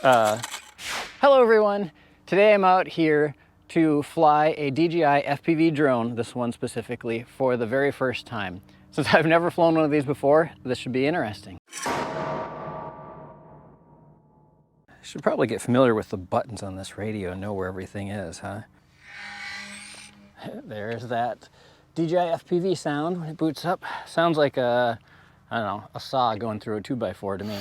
Hello everyone. Today I'm out here to fly a DJI FPV drone, this one specifically, for the very first time. Since I've never flown one of these before, this should be interesting. I should probably get familiar with the buttons on this radio and know where everything is, huh? There's that DJI FPV sound when it boots up. Sounds like a, I don't know, a saw going through a 2x4 to me.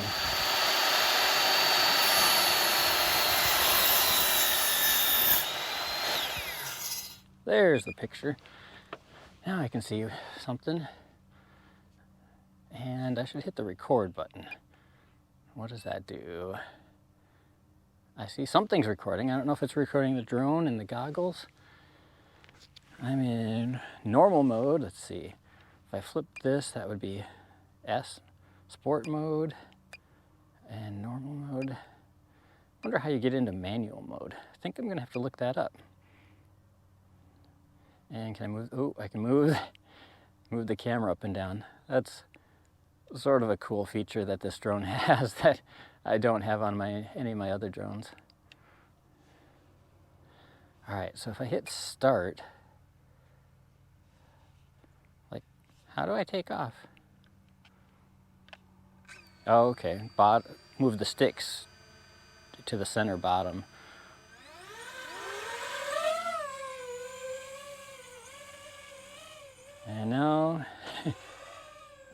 There's the picture. Now I can see something. And I should hit the record button. What does that do? I see something's recording. I don't know if it's recording the drone and the goggles. I'm in normal mode. Let's see. If I flip this, that would be S, sport mode, and normal mode. I wonder how you get into manual mode. I think I'm gonna have to look that up. And can I move? Oh, I can move the camera up and down. That's sort of a cool feature that this drone has that I don't have on any of my other drones. All right, so if I hit start, like, how do I take off? Oh, okay, move the sticks to the center bottom. And now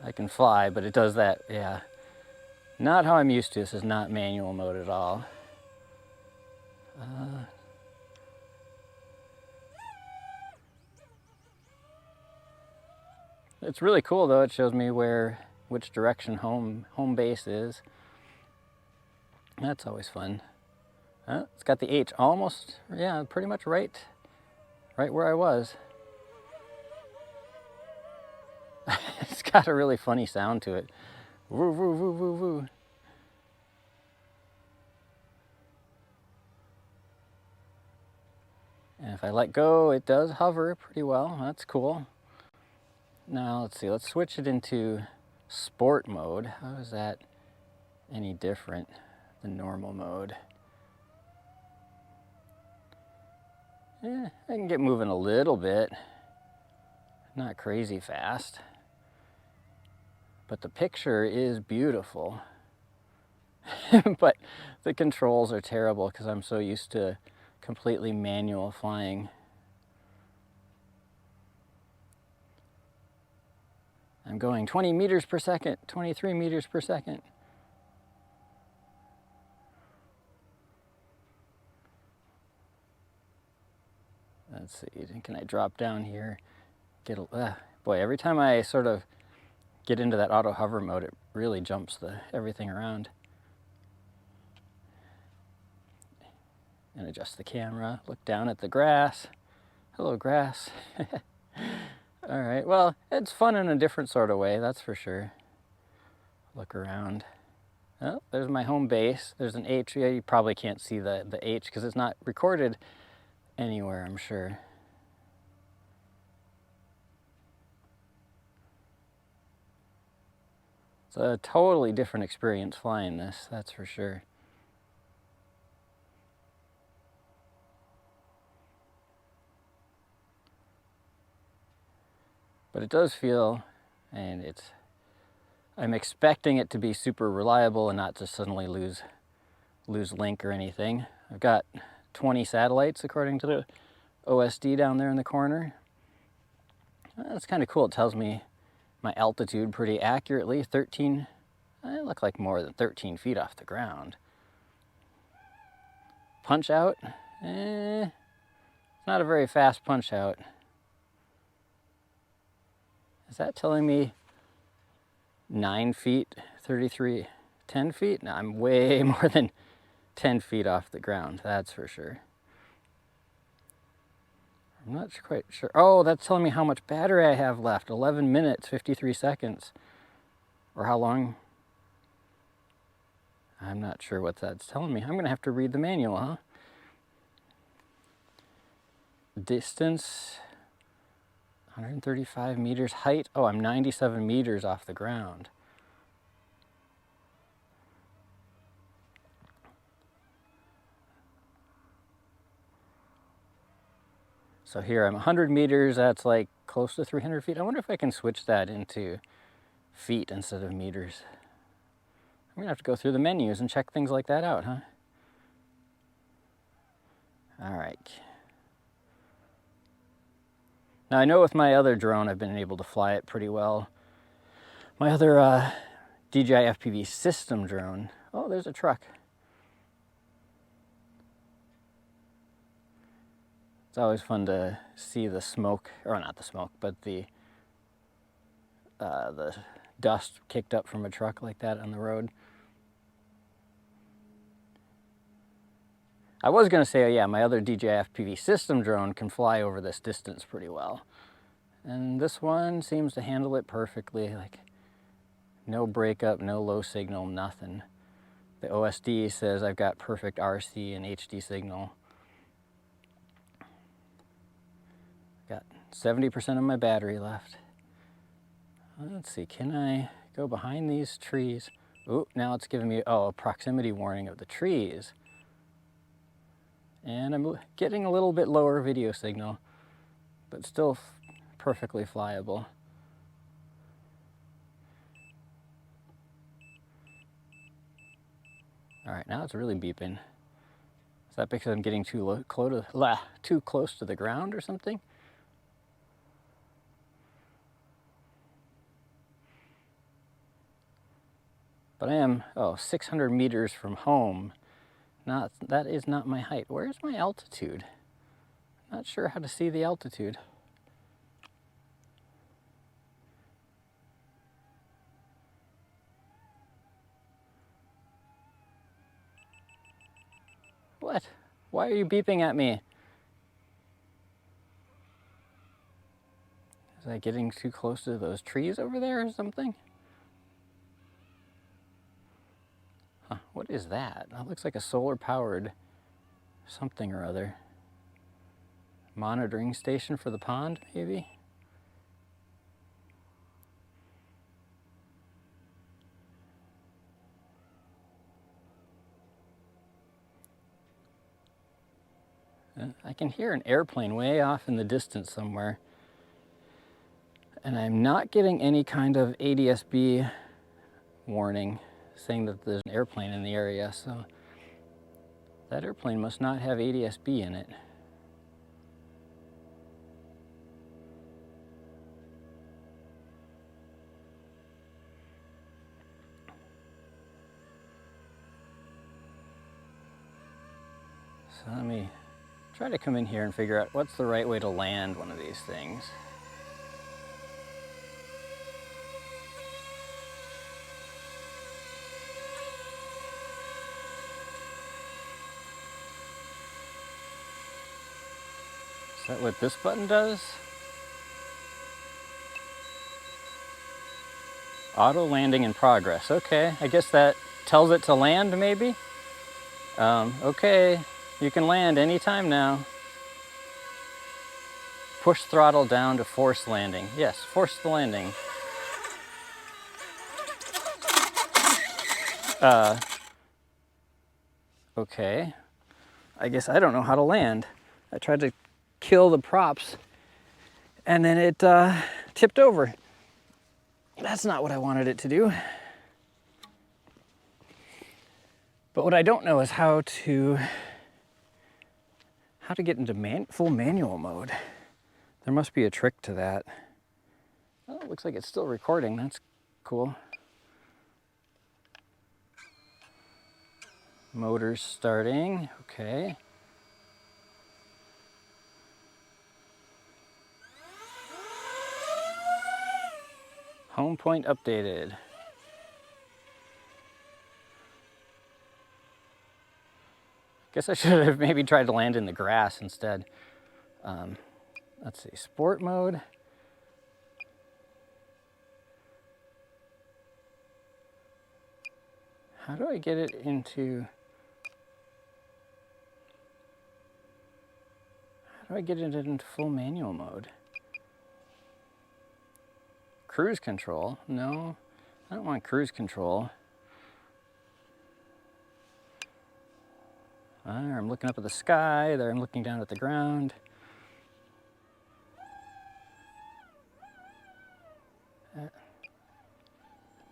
I can fly, but it does that, yeah. Not how I'm used to. This is not manual mode at all. It's really cool though. It shows me which direction home base is. That's always fun. It's got the H almost, yeah, pretty much right where I was. It's got a really funny sound to it. Woo, woo, woo, woo, woo. And if I let go, it does hover pretty well. That's cool. Now, let's see, let's switch it into sport mode. How is that any different than normal mode? Yeah, I can get moving a little bit. Not crazy fast. But the picture is beautiful. But the controls are terrible because I'm so used to completely manual flying. I'm going 20 meters per second, 23 meters per second. Let's see, can I drop down here? Boy, every time I sort of get into that auto hover mode, it really jumps everything around. And adjust the camera, look down at the grass. Hello, grass. All right, well, it's fun in a different sort of way, that's for sure. Look around. Oh, there's my home base. There's an H. Yeah, you probably can't see the H because it's not recorded anywhere, I'm sure. It's a totally different experience flying this, that's for sure. But it does feel, and I'm expecting it to be super reliable and not to suddenly lose link or anything. I've got 20 satellites according to the OSD down there in the corner. That's kind of cool. It tells me my altitude pretty accurately. I look like more than 13 feet off the ground. Punch out, it's not a very fast punch out. Is that telling me 9 feet, 33, 10 feet? No, I'm way more than 10 feet off the ground, that's for sure. I'm not quite sure. Oh, that's telling me how much battery I have left. 11 minutes, 53 seconds. Or how long? I'm not sure what that's telling me. I'm going to have to read the manual, huh? Distance, 135 meters. Height, oh, I'm 97 meters off the ground. So here I'm 100 meters, that's like close to 300 feet. I wonder if I can switch that into feet instead of meters. I'm gonna have to go through the menus and check things like that out, huh? All right. Now I know with my other drone, I've been able to fly it pretty well. My other DJI FPV system drone. Oh, there's a truck. It's always fun to see the smoke, or not the smoke, but the dust kicked up from a truck like that on the road. I was gonna say, oh yeah, my other DJI FPV system drone can fly over this distance pretty well. And this one seems to handle it perfectly, like no breakup, no low signal, nothing. The OSD says I've got perfect RC and HD signal. Got 70% of my battery left. Let's see, can I go behind these trees? Ooh, now it's giving me, a proximity warning of the trees. And I'm getting a little bit lower video signal, but still perfectly flyable. All right, now it's really beeping. Is that because I'm getting too close to the ground or something? But I am, 600 meters from home. That is not my height. Where's my altitude? Not sure how to see the altitude. What? Why are you beeping at me? Is I getting too close to those trees over there or something? Huh, what is that? That looks like a solar-powered something or other. Monitoring station for the pond, maybe? I can hear an airplane way off in the distance somewhere. And I'm not getting any kind of ADS-B warning saying that there's an airplane in the area, so that airplane must not have ADS-B in it. So let me try to come in here and figure out what's the right way to land one of these things. Is that what this button does? Auto landing in progress. Okay, I guess that tells it to land maybe? Okay, you can land anytime now. Push throttle down to force landing. Yes, force the landing. Okay, I guess I don't know how to land. I tried to kill the props and then it tipped over. That's not what I wanted it to do. But what I don't know is how to get into full manual mode. There must be a trick to that. Oh, it looks like it's still recording. That's cool. Motor's starting. Okay. Home point updated. Guess I should have maybe tried to land in the grass instead. Let's see, sport mode. How do I get it into... How do I get it into full manual mode? Cruise control? No, I don't want cruise control. There, I'm looking up at the sky. There, I'm looking down at the ground.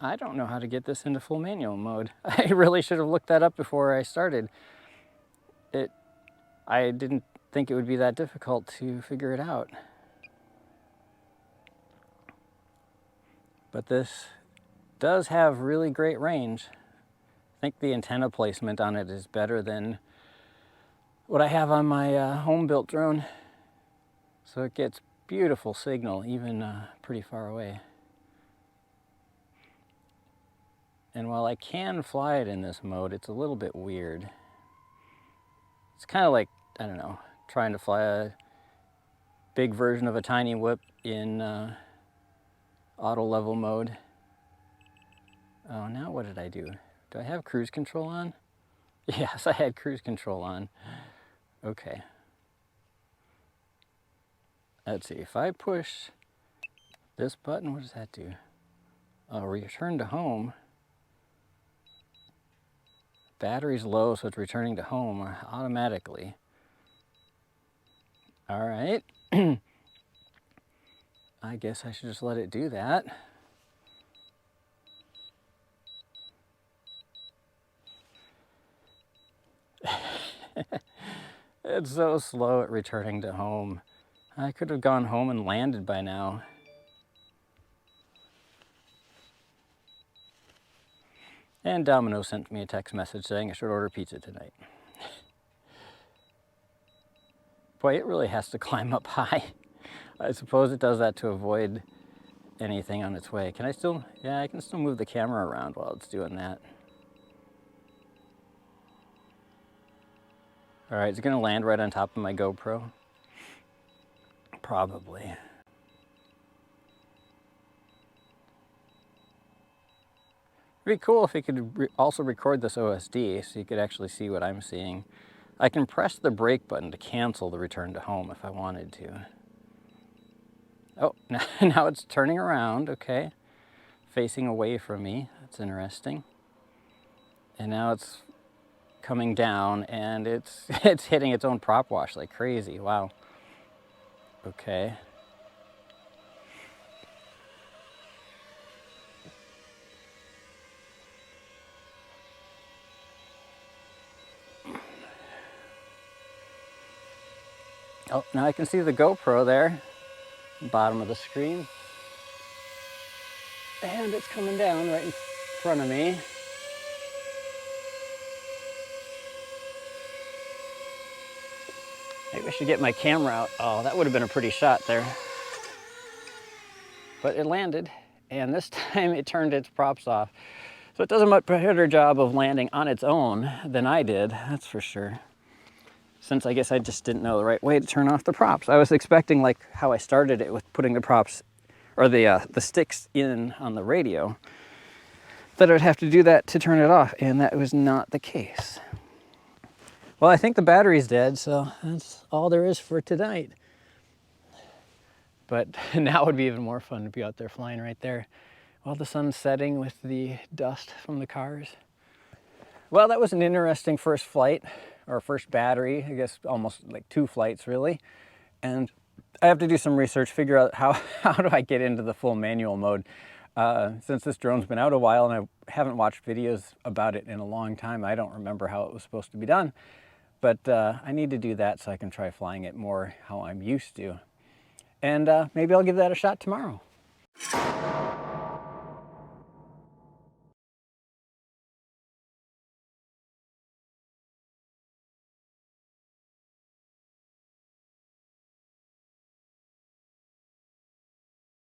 I don't know how to get this into full manual mode. I really should have looked that up before I started. I didn't think it would be that difficult to figure it out. But this does have really great range. I think the antenna placement on it is better than what I have on my home-built drone. So it gets beautiful signal, even pretty far away. And while I can fly it in this mode, it's a little bit weird. It's kind of like, I don't know, trying to fly a big version of a tiny whip in auto level mode. Oh, now what did I do? Do I have cruise control on? Yes, I had cruise control on. Okay. Let's see, if I push this button, what does that do? Oh, return to home. Battery's low, so it's returning to home automatically. All right. I guess I should just let it do that. It's so slow at returning to home. I could have gone home and landed by now. And Domino sent me a text message saying I should order pizza tonight. Boy, it really has to climb up high. I suppose it does that to avoid anything on its way. Can I still, yeah, I can still move the camera around while it's doing that. All right, it's gonna land right on top of my GoPro. Probably. It'd be cool if it could also record this OSD so you could actually see what I'm seeing. I can press the brake button to cancel the return to home if I wanted to. Oh, now it's turning around, okay. Facing away from me, that's interesting. And now it's coming down and it's hitting its own prop wash like crazy, wow. Okay. Oh, now I can see the GoPro there, bottom of the screen. And it's coming down right in front of me. Maybe I should get my camera out. Oh, that would have been a pretty shot there. But it landed, and this time it turned its props off. So it does a much better job of landing on its own than I did, that's for sure. Since I guess I just didn't know the right way to turn off the props. I was expecting, like how I started it with putting the props, or the sticks in on the radio, that I would have to do that to turn it off, and that was not the case. Well, I think the battery's dead, so that's all there is for tonight. But now would be even more fun to be out there flying right there while the sun's setting with the dust from the cars. Well, that was an interesting first flight, or first battery, I guess almost like 2 flights really. And I have to do some research, figure out how do I get into the full manual mode. Since this drone's been out a while and I haven't watched videos about it in a long time, I don't remember how it was supposed to be done. But I need to do that so I can try flying it more how I'm used to. And maybe I'll give that a shot tomorrow.